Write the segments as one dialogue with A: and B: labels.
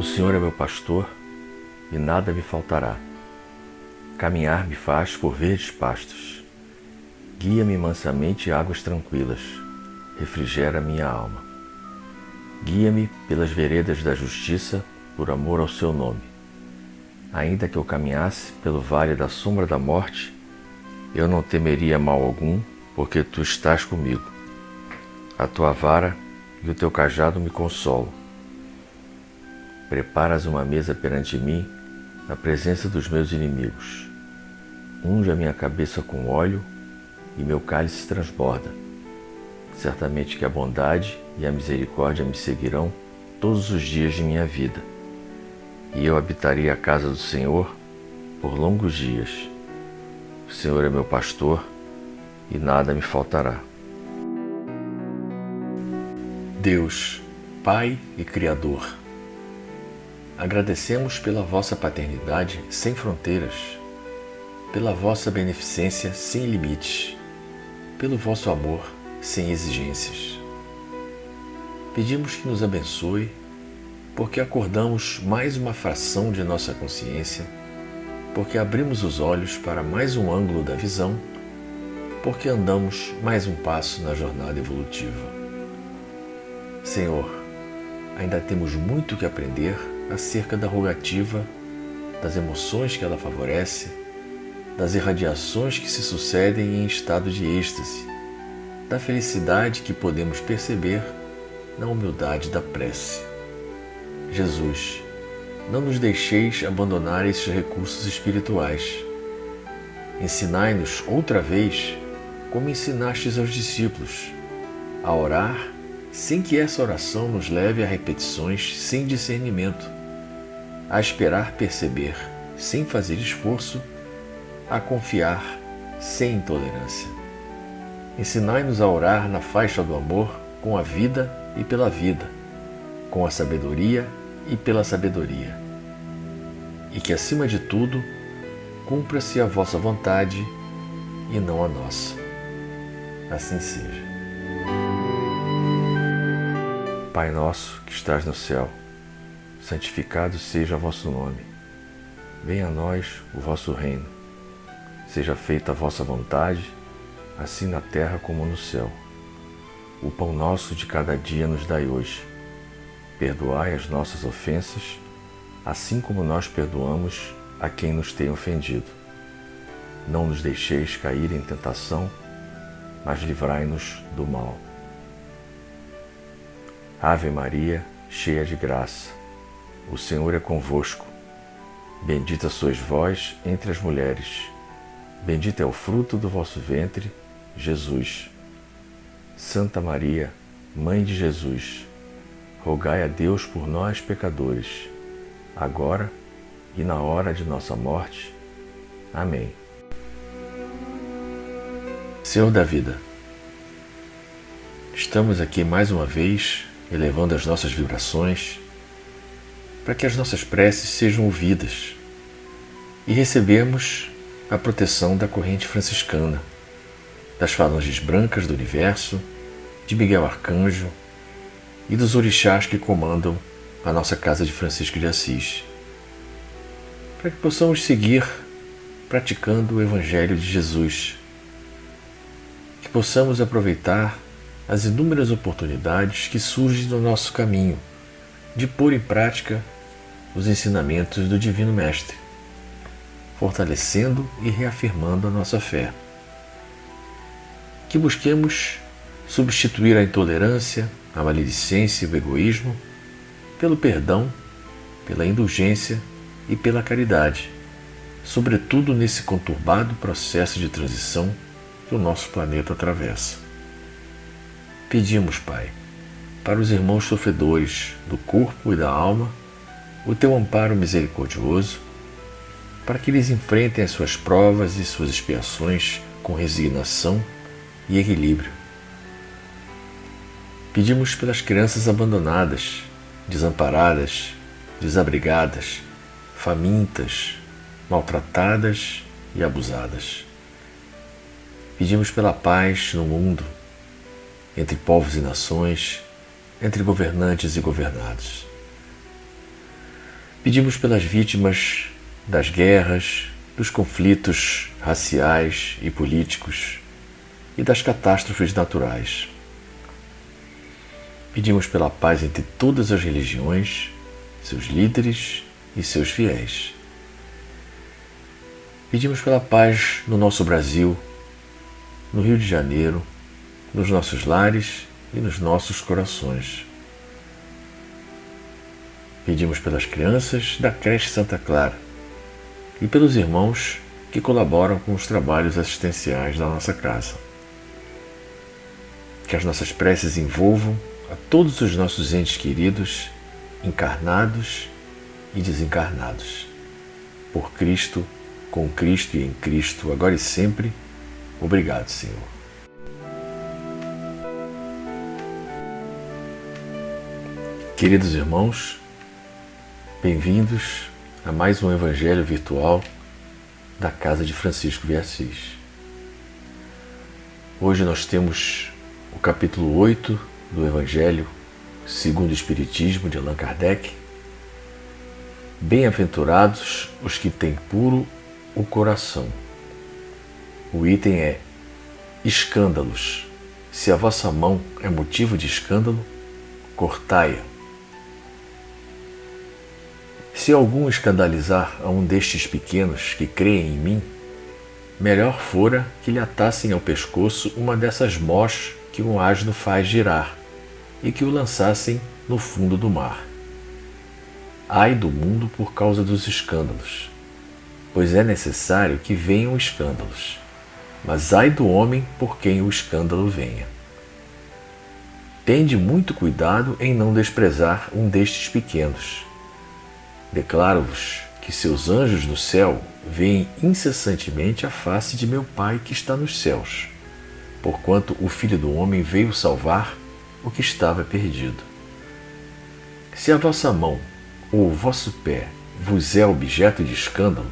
A: O Senhor é meu pastor e nada me faltará. Caminhar me faz por verdes pastos. Guia-me mansamente a águas tranquilas. Refrigera minha alma. Guia-me pelas veredas da justiça, por amor ao seu nome. Ainda que eu caminhasse pelo vale da sombra da morte, eu não temeria mal algum, porque tu estás comigo. A tua vara e o teu cajado me consolam. Preparas uma mesa perante mim, na presença dos meus inimigos. Unge a minha cabeça com óleo e meu cálice transborda. Certamente que a bondade e a misericórdia me seguirão todos os dias de minha vida. E eu habitarei a casa do Senhor por longos dias. O Senhor é meu pastor e nada me faltará. Deus, Pai e Criador, agradecemos pela vossa paternidade sem fronteiras, pela vossa beneficência sem limites, pelo vosso amor sem exigências. Pedimos que nos abençoe, porque acordamos mais uma fração de nossa consciência, porque abrimos os olhos para mais um ângulo da visão, porque andamos mais um passo na jornada evolutiva. Senhor, ainda temos muito que aprender acerca da rogativa, das emoções que ela favorece, das irradiações que se sucedem em estado de êxtase, da felicidade que podemos perceber na humildade da prece. Jesus, não nos deixeis abandonar esses recursos espirituais. Ensinai-nos outra vez como ensinastes aos discípulos, a orar sem que essa oração nos leve a repetições sem discernimento, a esperar perceber sem fazer esforço, a confiar sem intolerância. Ensinai-nos a orar na faixa do amor com a vida e pela vida, com a sabedoria e pela sabedoria. E que, acima de tudo, cumpra-se a vossa vontade e não a nossa. Assim seja. Pai nosso que estás no céu, santificado seja o vosso nome. Venha a nós o vosso reino. Seja feita a vossa vontade, assim na terra como no céu. O pão nosso de cada dia nos dai hoje. Perdoai as nossas ofensas, assim como nós perdoamos a quem nos tem ofendido. Não nos deixeis cair em tentação, mas livrai-nos do mal. Ave Maria, cheia de graça, o Senhor é convosco. Bendita sois vós entre as mulheres. Bendito é o fruto do vosso ventre, Jesus. Santa Maria, Mãe de Jesus, rogai a Deus por nós, pecadores, agora e na hora de nossa morte. Amém. Senhor da vida, estamos aqui mais uma vez elevando as nossas vibrações para que as nossas preces sejam ouvidas e recebemos a proteção da corrente franciscana, das falanges brancas do universo, de Miguel Arcanjo e dos orixás que comandam a nossa casa de Francisco de Assis, para que possamos seguir praticando o Evangelho de Jesus, que possamos aproveitar as inúmeras oportunidades que surgem no nosso caminho de pôr em prática os ensinamentos do Divino Mestre, fortalecendo e reafirmando a nossa fé. Que busquemos substituir a intolerância, a maledicência e o egoísmo pelo perdão, pela indulgência e pela caridade, sobretudo nesse conturbado processo de transição que o nosso planeta atravessa. Pedimos, Pai, para os irmãos sofredores do corpo e da alma, o teu amparo misericordioso, para que eles enfrentem as suas provas e suas expiações com resignação e equilíbrio. Pedimos pelas crianças abandonadas, desamparadas, desabrigadas, famintas, maltratadas e abusadas. Pedimos pela paz no mundo, entre povos e nações, entre governantes e governados. Pedimos pelas vítimas das guerras, dos conflitos raciais e políticos e das catástrofes naturais. Pedimos pela paz entre todas as religiões, seus líderes e seus fiéis. Pedimos pela paz no nosso Brasil, no Rio de Janeiro, nos nossos lares e nos nossos corações. Pedimos pelas crianças da creche Santa Clara e pelos irmãos que colaboram com os trabalhos assistenciais da nossa casa. Que as nossas preces envolvam a todos os nossos entes queridos, encarnados e desencarnados. Por Cristo, com Cristo e em Cristo, agora e sempre. Obrigado, Senhor. Queridos irmãos, bem-vindos a mais um Evangelho virtual da Casa de Francisco de Assis. Hoje nós temos o capítulo 8 do Evangelho segundo o Espiritismo de Allan Kardec. Bem-aventurados os que têm puro o coração. O item é: escândalos. Se a vossa mão é motivo de escândalo, cortai-a. Se algum escandalizar a um destes pequenos que creem em mim, melhor fora que lhe atassem ao pescoço uma dessas mós que um asno faz girar e que o lançassem no fundo do mar. Ai do mundo por causa dos escândalos, pois é necessário que venham escândalos, mas ai do homem por quem o escândalo venha. Tende muito cuidado em não desprezar um destes pequenos. Declaro-vos que seus anjos no céu veem incessantemente a face de meu Pai que está nos céus, porquanto o Filho do Homem veio salvar o que estava perdido. Se a vossa mão ou o vosso pé vos é objeto de escândalo,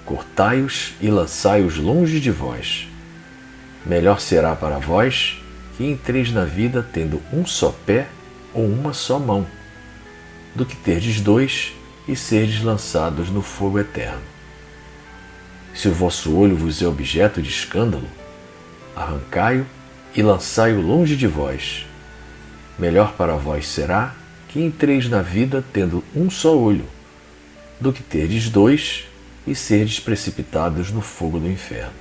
A: cortai-os e lançai-os longe de vós. Melhor será para vós que entreis na vida tendo um só pé ou uma só mão, do que terdes dois e serdes lançados no fogo eterno. Se o vosso olho vos é objeto de escândalo, arrancai-o e lançai-o longe de vós. Melhor para vós será que entreis na vida tendo um só olho, do que terdes dois e serdes precipitados no fogo do inferno.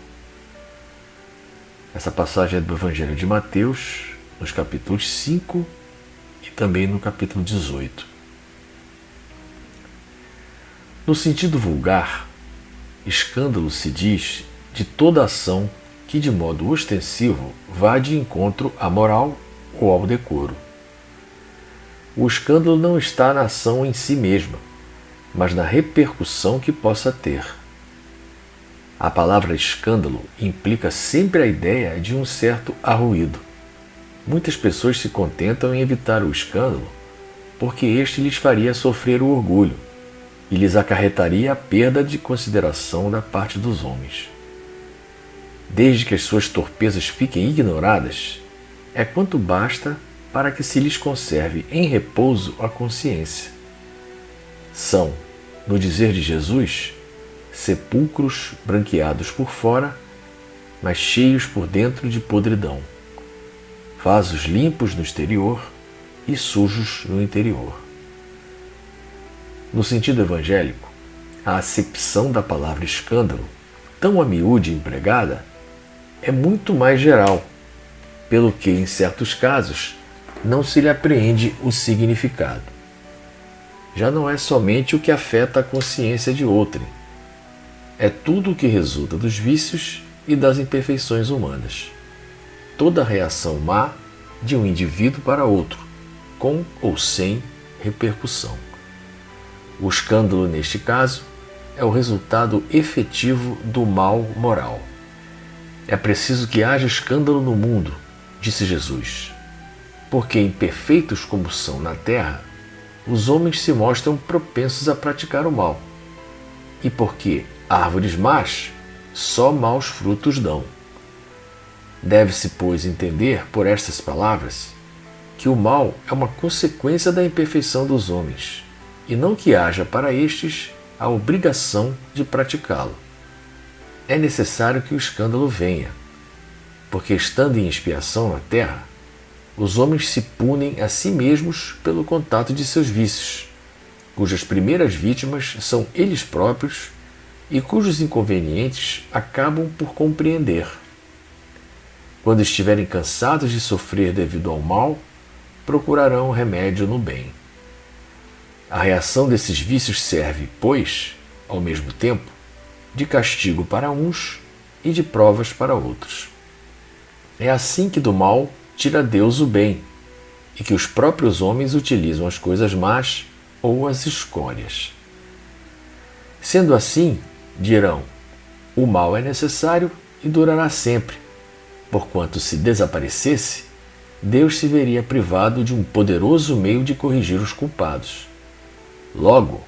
A: Essa passagem é do Evangelho de Mateus, nos capítulos 5 e também no capítulo 18. No sentido vulgar, escândalo se diz de toda ação que de modo ostensivo vá de encontro à moral ou ao decoro. O escândalo não está na ação em si mesma, mas na repercussão que possa ter. A palavra escândalo implica sempre a ideia de um certo arruído. Muitas pessoas se contentam em evitar o escândalo porque este lhes faria sofrer o orgulho e lhes acarretaria a perda de consideração da parte dos homens. Desde que as suas torpezas fiquem ignoradas, é quanto basta para que se lhes conserve em repouso a consciência. São, no dizer de Jesus, sepulcros branqueados por fora, mas cheios por dentro de podridão, vasos limpos no exterior e sujos no interior. No sentido evangélico, a acepção da palavra escândalo, tão a miúde empregada, é muito mais geral, pelo que, em certos casos, não se lhe apreende o significado. Já não é somente o que afeta a consciência de outrem, é tudo o que resulta dos vícios e das imperfeições humanas. Toda reação má de um indivíduo para outro, com ou sem repercussão. O escândalo, neste caso, é o resultado efetivo do mal moral. É preciso que haja escândalo no mundo, disse Jesus, porque imperfeitos como são na terra, os homens se mostram propensos a praticar o mal, e porque árvores más só maus frutos dão. Deve-se, pois, entender por estas palavras que o mal é uma consequência da imperfeição dos homens, e não que haja para estes a obrigação de praticá-lo. É necessário que o escândalo venha, porque estando em expiação na terra, os homens se punem a si mesmos pelo contato de seus vícios, cujas primeiras vítimas são eles próprios e cujos inconvenientes acabam por compreender. Quando estiverem cansados de sofrer devido ao mal, procurarão remédio no bem. A reação desses vícios serve, pois, ao mesmo tempo, de castigo para uns e de provas para outros. É assim que do mal tira Deus o bem, e que os próprios homens utilizam as coisas más ou as escórias. Sendo assim, dirão, o mal é necessário e durará sempre, porquanto se desaparecesse, Deus se veria privado de um poderoso meio de corrigir os culpados. Logo,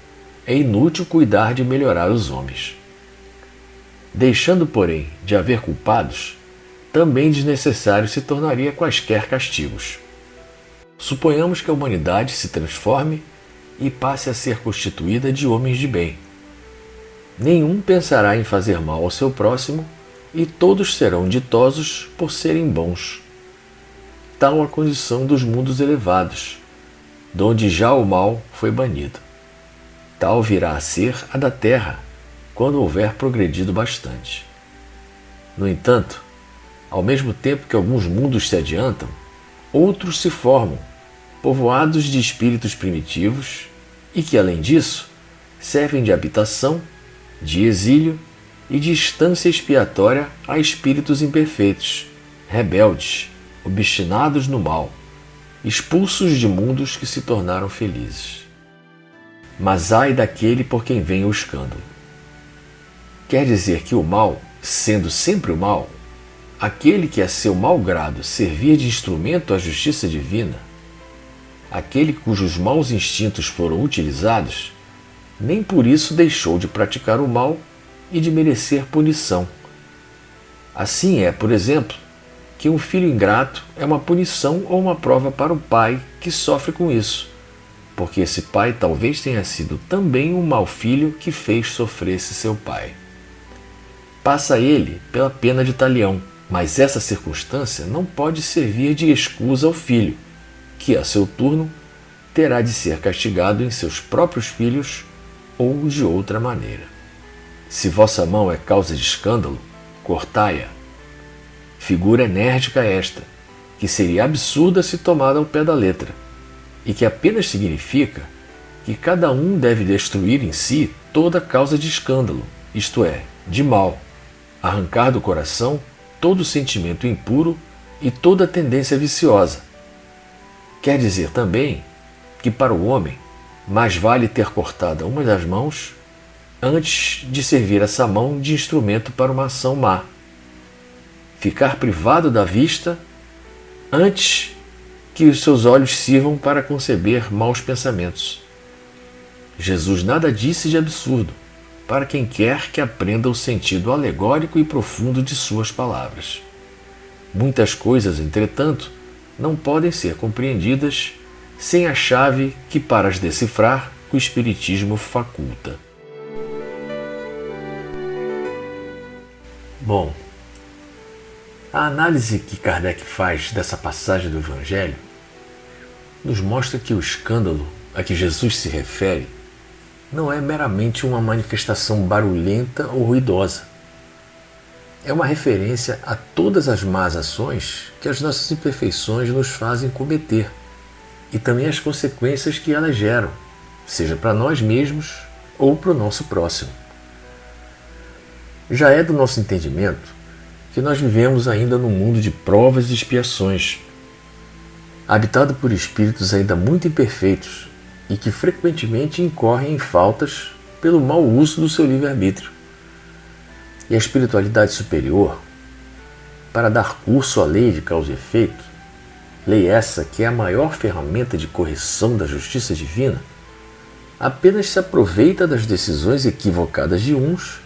A: é inútil cuidar de melhorar os homens. Deixando, porém, de haver culpados, também desnecessário se tornaria quaisquer castigos. Suponhamos que a humanidade se transforme e passe a ser constituída de homens de bem. Nenhum pensará em fazer mal ao seu próximo e todos serão ditosos por serem bons. Tal a condição dos mundos elevados, donde já o mal foi banido. Tal virá a ser a da terra, quando houver progredido bastante. No entanto, ao mesmo tempo que alguns mundos se adiantam, outros se formam, povoados de espíritos primitivos e que, além disso, servem de habitação, de exílio e de instância expiatória a espíritos imperfeitos, rebeldes, obstinados no mal, expulsos de mundos que se tornaram felizes. Mas ai daquele por quem vem o escândalo. Quer dizer que o mal, sendo sempre o mal, aquele que a seu mau grado servir de instrumento à justiça divina, aquele cujos maus instintos foram utilizados, nem por isso deixou de praticar o mal e de merecer punição. Assim é, por exemplo, que um filho ingrato é uma punição ou uma prova para o pai que sofre com isso, porque esse pai talvez tenha sido também um mau filho que fez sofresse seu pai. Passa ele pela pena de talião, mas essa circunstância não pode servir de escusa ao filho, que, a seu turno, terá de ser castigado em seus próprios filhos ou de outra maneira. Se vossa mão é causa de escândalo, cortai-a. Figura enérgica esta, que seria absurda se tomada ao pé da letra, e que apenas significa que cada um deve destruir em si toda causa de escândalo, isto é, de mal, arrancar do coração todo sentimento impuro e toda tendência viciosa. Quer dizer também que para o homem mais vale ter cortada uma das mãos antes de servir essa mão de instrumento para uma ação má. Ficar privado da vista antes que os seus olhos sirvam para conceber maus pensamentos. Jesus nada disse de absurdo, para quem quer que aprenda o sentido alegórico e profundo de suas palavras. Muitas coisas, entretanto, não podem ser compreendidas sem a chave que, para as decifrar, o Espiritismo faculta. Bom, a análise que Kardec faz dessa passagem do Evangelho nos mostra que o escândalo a que Jesus se refere não é meramente uma manifestação barulhenta ou ruidosa. É uma referência a todas as más ações que as nossas imperfeições nos fazem cometer e também as consequências que elas geram, seja para nós mesmos ou para o nosso próximo. Já é do nosso entendimento que nós vivemos ainda num mundo de provas e expiações, habitado por espíritos ainda muito imperfeitos e que frequentemente incorrem em faltas pelo mau uso do seu livre-arbítrio. E a espiritualidade superior, para dar curso à lei de causa e efeito, lei essa que é a maior ferramenta de correção da justiça divina, apenas se aproveita das decisões equivocadas de uns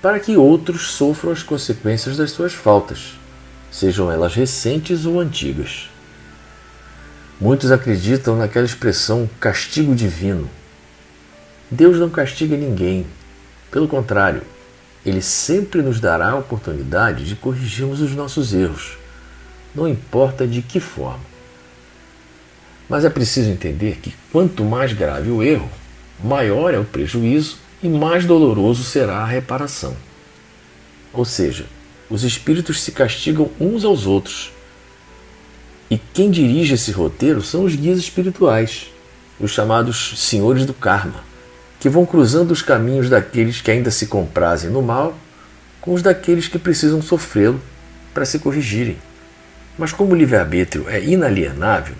A: para que outros sofram as consequências das suas faltas, sejam elas recentes ou antigas. Muitos acreditam naquela expressão castigo divino, Deus não castiga ninguém. Pelo contrário, Ele sempre nos dará a oportunidade de corrigirmos os nossos erros, não importa de que forma. Mas é preciso entender que quanto mais grave o erro, maior é o prejuízo e mais doloroso será a reparação. Ou seja, os espíritos se castigam uns aos outros. E quem dirige esse roteiro são os guias espirituais, os chamados senhores do karma, que vão cruzando os caminhos daqueles que ainda se comprazem no mal com os daqueles que precisam sofrê-lo para se corrigirem. Mas como o livre-arbítrio é inalienável,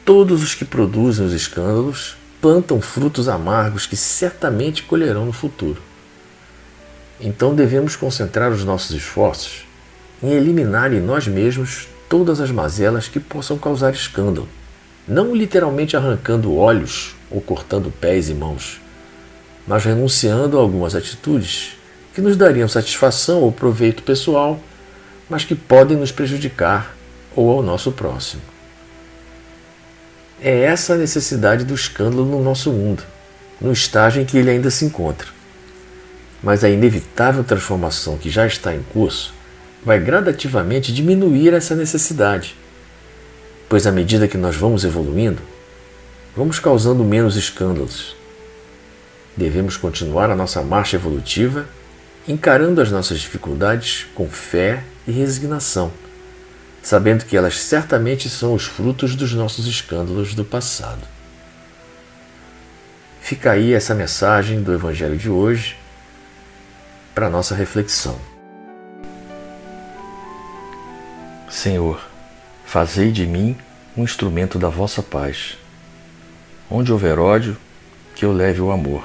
A: todos os que produzem os escândalos plantam frutos amargos que certamente colherão no futuro. Então devemos concentrar os nossos esforços em eliminar em nós mesmos todas as mazelas que possam causar escândalo, não literalmente arrancando olhos ou cortando pés e mãos, mas renunciando a algumas atitudes que nos dariam satisfação ou proveito pessoal, mas que podem nos prejudicar ou ao nosso próximo. É essa a necessidade do escândalo no nosso mundo, no estágio em que ele ainda se encontra. Mas a inevitável transformação que já está em curso vai gradativamente diminuir essa necessidade, pois à medida que nós vamos evoluindo, vamos causando menos escândalos. Devemos continuar a nossa marcha evolutiva, encarando as nossas dificuldades com fé e resignação, sabendo que elas certamente são os frutos dos nossos escândalos do passado. Fica aí essa mensagem do Evangelho de hoje para nossa reflexão. Senhor, fazei de mim um instrumento da vossa paz. Onde houver ódio, que eu leve o amor.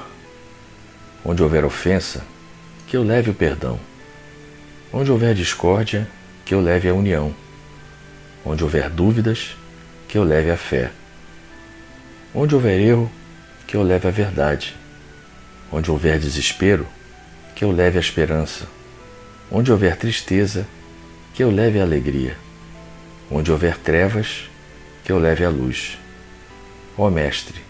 A: Onde houver ofensa, que eu leve o perdão. Onde houver discórdia, que eu leve a união. Onde houver dúvidas, que eu leve a fé. Onde houver erro, que eu leve a verdade. Onde houver desespero, que eu leve a esperança. Onde houver tristeza, que eu leve a alegria. Onde houver trevas, que eu leve a luz. Ó Mestre,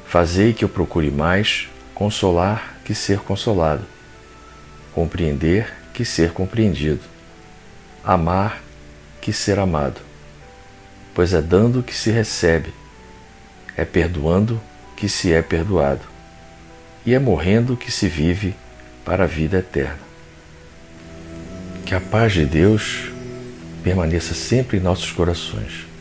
A: fazei que eu procure mais consolar que ser consolado, compreender que ser compreendido, amar que ser amado, pois é dando que se recebe, é perdoando que se é perdoado, e é morrendo que se vive para a vida eterna. Que a paz de Deus permaneça sempre em nossos corações.